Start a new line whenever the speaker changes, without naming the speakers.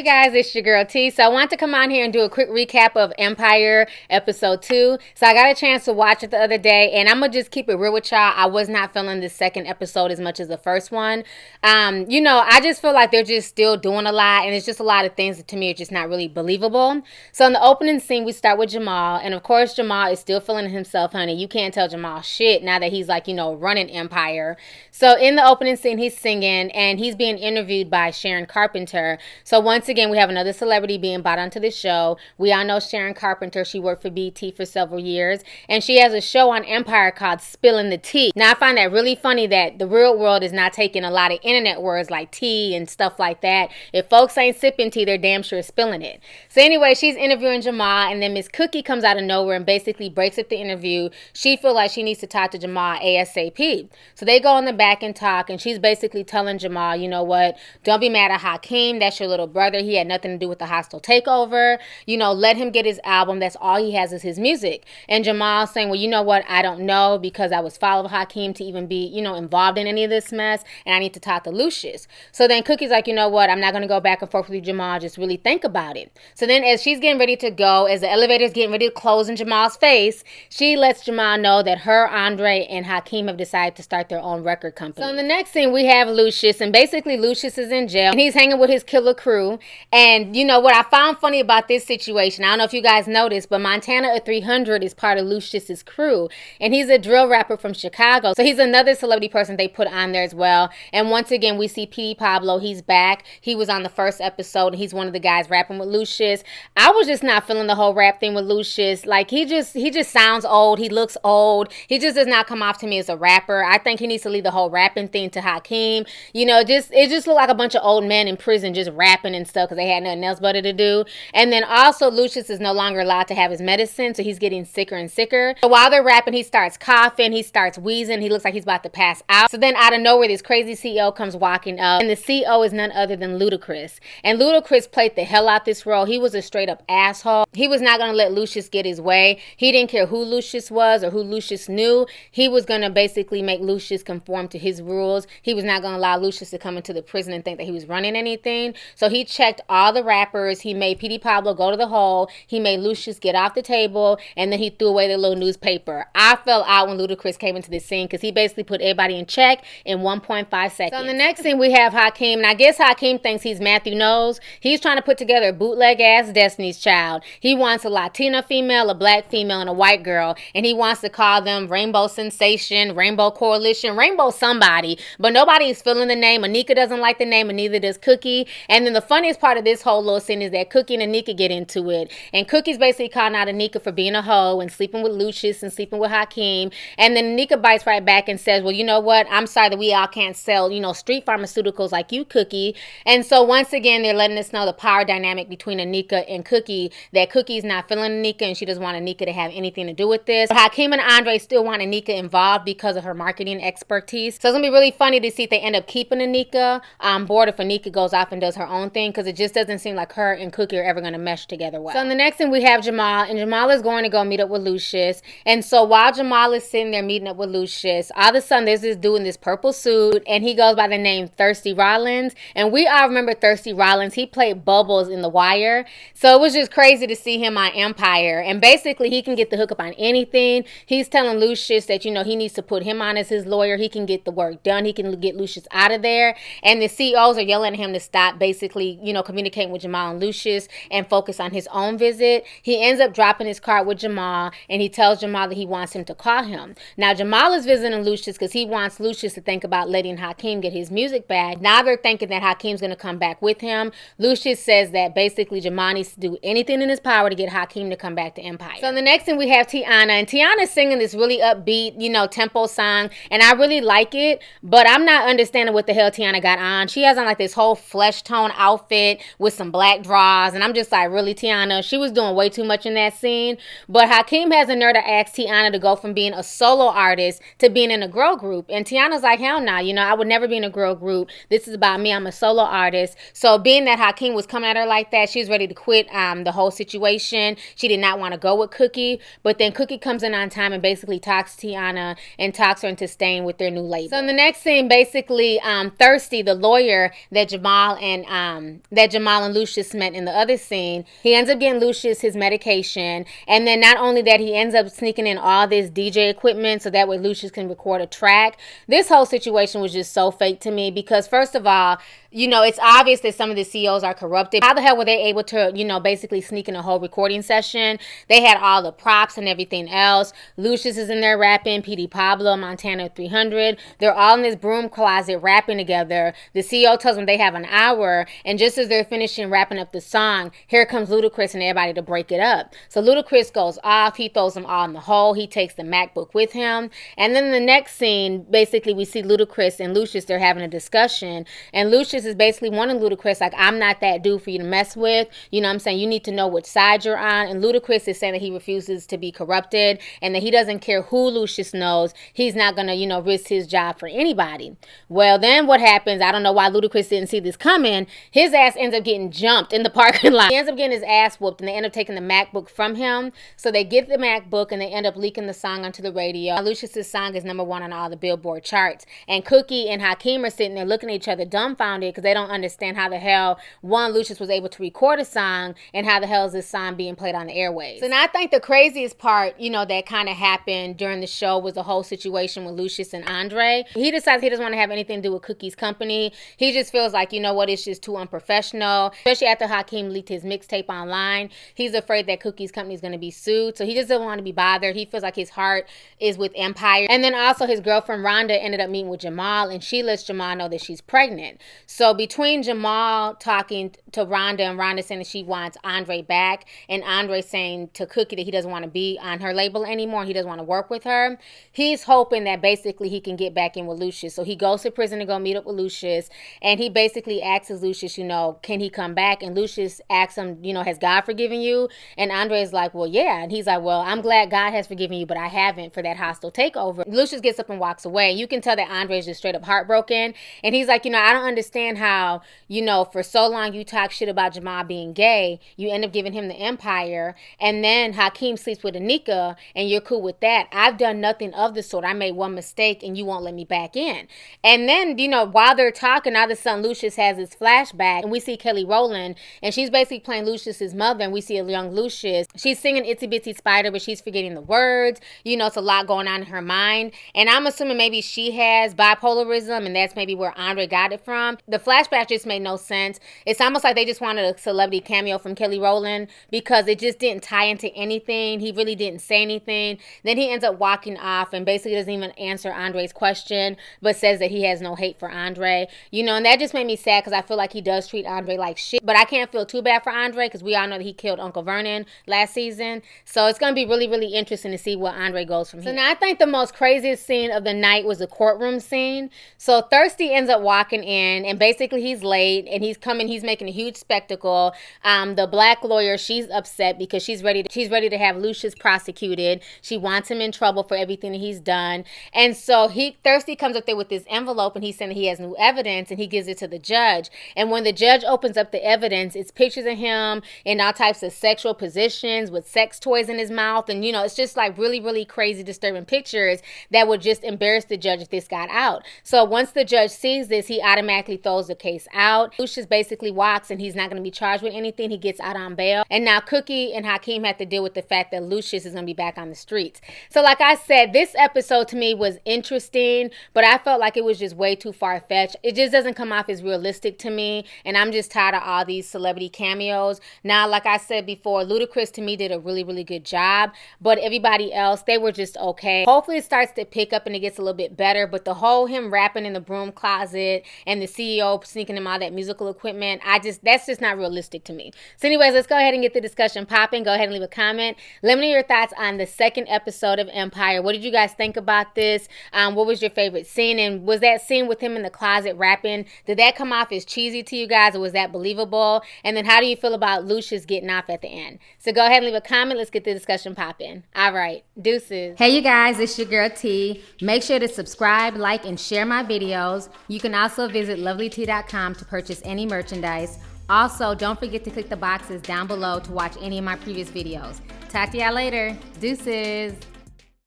guys, it's your girl T. So I want to come on here and do a quick recap of Empire episode 2. So I got a chance to watch it the other day, and I'm gonna just keep it real with y'all. I was not feeling the second episode as much as the first one. I just feel like they're just still doing a lot, and it's just a lot of things that to me are just not really believable. So in the opening scene, we start with Jamal, and of course Jamal is still feeling himself, honey. You can't tell Jamal shit now that he's like, running Empire. So in the opening scene, he's singing, and he's being interviewed by Sharon Carpenter. So once again, we have another celebrity being brought onto the show. We all know Sharon Carpenter. She worked for BT for several years, and she has a show on Empire called Spilling the Tea. Now, I find that really funny that the real world is not taking a lot of internet words like tea and stuff like that. If folks ain't sipping tea, they're damn sure spilling it. So anyway, she's interviewing Jamal, and then Miss Cookie comes out of nowhere and basically breaks up the interview. She feels like she needs to talk to Jamal ASAP. So they go in the back and talk, and she's basically telling Jamal, you know what, don't be mad at Hakeem. That's your little brother. He had nothing to do with the hostile takeover. Let him get his album. That's all he has is his music. And Jamal saying, well, you know what, I don't know, because I was following Hakeem to even be, involved in any of this mess, and I need to talk to Lucious. So then Cookie's like, you know what, I'm not going to go back and forth with you, Jamal. Just really think about it. So then as she's getting ready to go, as the elevator's getting ready to close in Jamal's face, she lets Jamal know that her, Andre, and Hakeem have decided to start their own record company. So in the next scene, we have Lucious, and basically Lucious is in jail, and he's hanging with his killer crew. And what I found funny about this situation, I don't know if you guys noticed, but Montana at 300 is part of Lucious's crew, and he's a drill rapper from Chicago. So he's another celebrity person they put on there as well. And once again, we see P.D. Pablo. He's back. He was on the first episode, and he's one of the guys rapping with Lucious. I was just not feeling the whole rap thing with Lucious. Like, he just sounds old. He looks old. He just does not come off to me as a rapper. I think he needs to leave the whole rapping thing to Hakeem. It just looked like a bunch of old men in prison just rapping and stuff because they had nothing else better to do. And then also, Lucious is no longer allowed to have his medicine, so he's getting sicker and sicker. So while they're rapping, he starts coughing, he starts wheezing, he looks like he's about to pass out. So then out of nowhere, this crazy CEO comes walking up, and the CEO is none other than Ludacris. And Ludacris played the hell out this role. He was a straight up asshole. He was not going to let Lucious get his way. He didn't care who Lucious was or who Lucious knew. He was going to basically make Lucious conform to his rules. He was not going to allow Lucious to come into the prison and think that he was running anything. So he checked all the rappers. He made P.D. Pablo go to the hole. He made Lucious get off the table, and then he threw away the little newspaper. I fell out when Ludacris came into the scene because he basically put everybody in check in 1.5 seconds. So in the next scene, we have Hakeem, and I guess Hakeem thinks he's Matthew Knowles. He's trying to put together a bootleg-ass Destiny's Child. He wants a Latina female, a black female, and a white girl, and he wants to call them Rainbow Sensation, Rainbow Coalition, Rainbow somebody, but nobody is feeling the name. Anika doesn't like the name, and neither does Cookie. And then the funniest part of this whole little scene is that Cookie and Anika get into it, and Cookie's basically calling out Anika for being a hoe and sleeping with Lucious and sleeping with Hakeem, and then Anika bites right back and says, well, you know what, I'm sorry that we all can't sell, street pharmaceuticals like you, Cookie. And so once again, they're letting us know the power dynamic between Anika and Cookie, that Cookie's not feeling Anika, and she doesn't want Anika to have anything to do with this. But Hakeem and Andre still want Anika involved because of her marketing expertise. So it's going to be really funny to see if they end up keeping Anika on board, if Anika goes off and does her own thing, because it just doesn't seem like her and Cookie are ever going to mesh together well. So in the next thing, we have Jamal, and Jamal is going to go meet up with Lucious. And so while Jamal is sitting there meeting up with Lucious, all of a sudden there's this dude in this purple suit, and he goes by the name Thirsty Rollins. And we all remember Thirsty Rollins. He played Bubbles in The Wire. So it was just crazy to see him on Empire. And basically, he can get the hookup on anything. He's telling Lucious that, he needs to put him on as his lawyer. He can get the work done. He can get Lucious out of there. And the CEOs are yelling at him to stop basically, communicating with Jamal and Lucious and focus on his own visit. He ends up dropping his card with Jamal, and he tells Jamal that he wants him to call him. Now, Jamal is visiting Lucious because he wants Lucious to think about letting Hakeem get his music back. Now they're thinking that Hakeem's going to come back with him. Lucious says that basically Jamal needs to do anything in his power to get Hakeem to come back to Empire. So the next thing, we have Tiana, and Tiana's singing this really upbeat, tempo song, and I really like it, but I'm not understanding what the hell Tiana got on. She has on like this whole flesh tone outfit with some black draws, and I'm just like, really, Tiana? She was doing way too much in that scene. But Hakeem has a nerve to ask Tiana to go from being a solo artist to being in a girl group, and Tiana's like, hell nah, I would never be in a girl group. This is about me. I'm a solo artist. So being that Hakeem was coming at her like that, she's ready to quit the whole situation. She did not want to go with Cookie, but then Cookie comes in on time and basically talks to Tiana and talks her into staying with their new label. So in the next scene, basically, Thirsty, the lawyer that Jamal and that Jamal and Lucious met in the other scene. He ends up getting Lucious his medication, and then not only that, he ends up sneaking in all this DJ equipment so that way Lucious can record a track. This whole situation was just so fake to me because, first of all, you know, it's obvious that some of the CEOs are corrupted. How the hell were they able to, you know, basically sneak in a whole recording session? They had all the props and everything else. Lucious is in there rapping, PD Pablo, Montana 300. They're all in this broom closet rapping together. The CEO tells them they have an hour, and just as they're finishing wrapping up the song, here comes Ludacris and everybody to break it up. So Ludacris goes off. He throws them all in the hole. He takes the MacBook with him. And then the next scene, basically, we see Ludacris and Lucious. They're having a discussion, and Lucious is basically warning Ludacris, like, I'm not that dude for you to mess with. You know what I'm saying? You need to know which side you're on. And Ludacris is saying that he refuses to be corrupted and that he doesn't care who Lucious knows. He's not going to, you know, risk his job for anybody. Well, then what happens? I don't know why Ludacris didn't see this coming. His ass ends up getting jumped in the parking lot. He ends up getting his ass whooped, and they end up taking the MacBook from him. So they get the MacBook, and they end up leaking the song onto the radio. Lucious's song is #1 on all the Billboard charts. And Cookie and Hakeem are sitting there looking at each other dumbfounded because they don't understand how the hell, one, Lucious was able to record a song, and how the hell is this song being played on the airwaves. And I think the craziest part, you know, that kind of happened during the show was the whole situation with Lucious and Andre. He decides he doesn't want to have anything to do with Cookie's company. He just feels like, you know what, it's just too unprofessional, especially after Hakeem leaked his mixtape online. He's afraid that Cookie's company is going to be sued, so he just doesn't want to be bothered. He feels like his heart is with Empire. And then also his girlfriend Rhonda ended up meeting with Jamal, and she lets Jamal know that she's pregnant. So between Jamal talking to Rhonda and Rhonda saying that she wants Andre back, and Andre saying to Cookie that he doesn't want to be on her label anymore, he doesn't want to work with her, he's hoping that basically he can get back in with Lucious. So he goes to prison to go meet up with Lucious, and he basically asks Lucious, you know, can he come back? And Lucious asks him, you know, has God forgiven you? And Andre is like, well, yeah. And he's like, well, I'm glad God has forgiven you, but I haven't for that hostile takeover. Lucious gets up and walks away. You can tell that Andre is just straight up heartbroken. And he's like, you know, I don't understand how, you know, for so long you talk shit about Jamal being gay, you end up giving him the Empire, and then Hakeem sleeps with Anika, and you're cool with that. I've done nothing of the sort. I made one mistake, and you won't let me back in. And then, you know, while they're talking, all of a sudden Lucious has this flashback, and we see Kelly Rowland, and she's basically playing Lucious's mother, and we see a young Lucious. She's singing Itsy Bitsy Spider, but she's forgetting the words. You know, it's a lot going on in her mind, and I'm assuming maybe she has bipolarism, and that's maybe where Andre got it from. The flashback just made no sense. It's almost like they just wanted a celebrity cameo from Kelly Rowland because it just didn't tie into anything. He really didn't say anything. Then he ends up walking off and basically doesn't even answer Andre's question, but says that he has no hate for Andre. You know, and that just made me sad because I feel like he does treat Andre like shit. But I can't feel too bad for Andre because we all know that he killed Uncle Vernon last season. So it's going to be really, really interesting to see where Andre goes from here. So now I think the most craziest scene of the night was the courtroom scene. So Thirsty ends up walking in, and basically he's late, and he's making a huge spectacle. The black lawyer, she's upset because she's ready to have Lucious prosecuted. She wants him in trouble for everything that he's done. And so Thirsty comes up there with this envelope, and he's saying that he has new evidence, and he gives it to the judge. And when the judge opens up the evidence, it's pictures of him in all types of sexual positions with sex toys in his mouth. And, you know, it's just like really, really crazy, disturbing pictures that would just embarrass the judge if this got out. So once the judge sees this, he automatically throws the case out. Lucious basically walks, and he's not going to be charged with anything. He gets out on bail. And now Cookie and Hakeem have to deal with the fact that Lucious is going to be back on the streets. So like I said, this episode to me was interesting, but I felt like it was just way too far-fetched. It just doesn't come off as realistic to me, and I'm just tired of all these celebrity cameos. Now, like I said before, Ludacris to me did a really, really good job, but everybody else, they were just okay. Hopefully it starts to pick up and it gets a little bit better, but the whole him rapping in the broom closet and the CEO sneaking him all that musical equipment, that's just not realistic to me. So anyways, let's go ahead and get the discussion popping. Go ahead and leave a comment. Let me know your thoughts on the second episode of Empire. What did you guys think about this? What was your favorite scene? And was that scene with him in the closet rapping, did that come off as cheesy to you guys, or was that believable? And then how do you feel about Lucious getting off at the end? So go ahead and leave a comment. Let's get the discussion popping. All right, deuces. Hey you guys, it's your girl T. Make sure to subscribe, like, and share my videos. You can also visit lovelyti.com to purchase any merchandise. Also, don't forget to click the boxes down below to watch any of my previous videos. Talk to y'all later. Deuces.